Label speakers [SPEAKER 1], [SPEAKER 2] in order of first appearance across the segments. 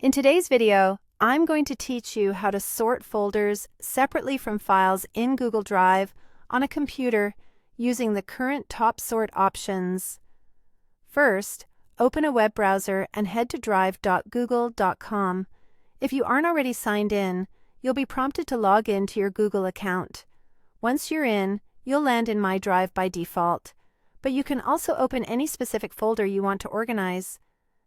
[SPEAKER 1] In today's video, I'm going to teach you how to sort folders separately from files in Google Drive on a computer using the current top sort options. First, open a web browser and head to drive.google.com. If you aren't already signed in, you'll be prompted to log in to your Google account. Once you're in, you'll land in My Drive by default, but you can also open any specific folder you want to organize.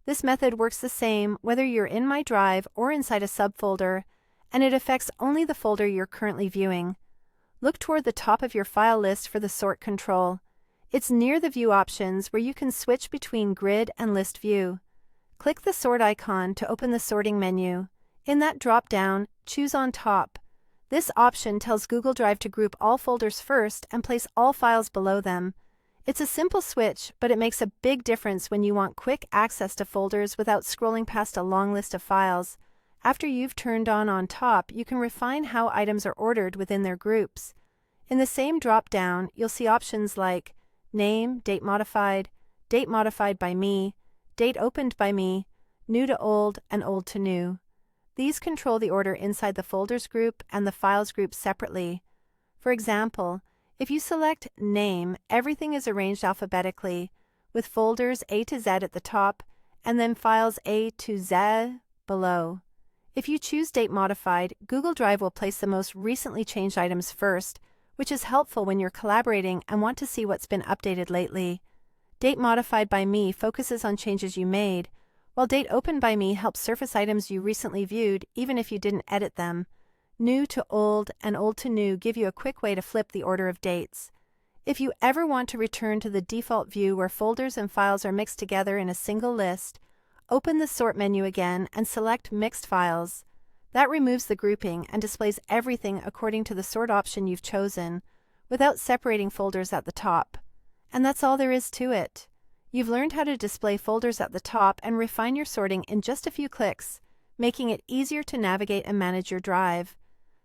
[SPEAKER 1] This method works the same whether you're in My Drive or inside a subfolder, and it affects only the folder you're currently viewing. Look toward the top of your file list for the sort control. It's near the view options where you can switch between grid and list view. Click the sort icon to open the sorting menu. In that drop-down, choose on top. This option tells Google Drive to group all folders first and place all files below them. It's a simple switch, but it makes a big difference when you want quick access to folders without scrolling past a long list of files. After you've turned on top, you can refine how items are ordered within their groups. In the same drop-down, you'll see options like Name, Date Modified by Me, Date Opened by Me, New to Old, and Old to New. These control the order inside the Folders group and the Files group separately. For example, if you select Name, everything is arranged alphabetically, with folders A to Z at the top, and then files A to Z below. If you choose Date Modified, Google Drive will place the most recently changed items first, which is helpful when you're collaborating and want to see what's been updated lately. Date Modified by Me focuses on changes you made, while Date Opened by Me helps surface items you recently viewed, even if you didn't edit them. New to Old and Old to New give you a quick way to flip the order of dates. If you ever want to return to the default view where folders and files are mixed together in a single list, open the Sort menu again and select Mixed Files. That removes the grouping and displays everything according to the sort option you've chosen, without separating folders at the top. And that's all there is to it. You've learned how to display folders at the top and refine your sorting in just a few clicks, making it easier to navigate and manage your drive.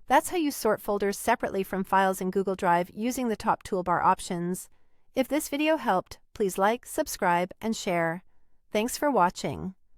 [SPEAKER 1] That's how you sort folders separately from files in Google Drive using the top toolbar options. If this video helped, please like, subscribe, and share. Thanks for watching.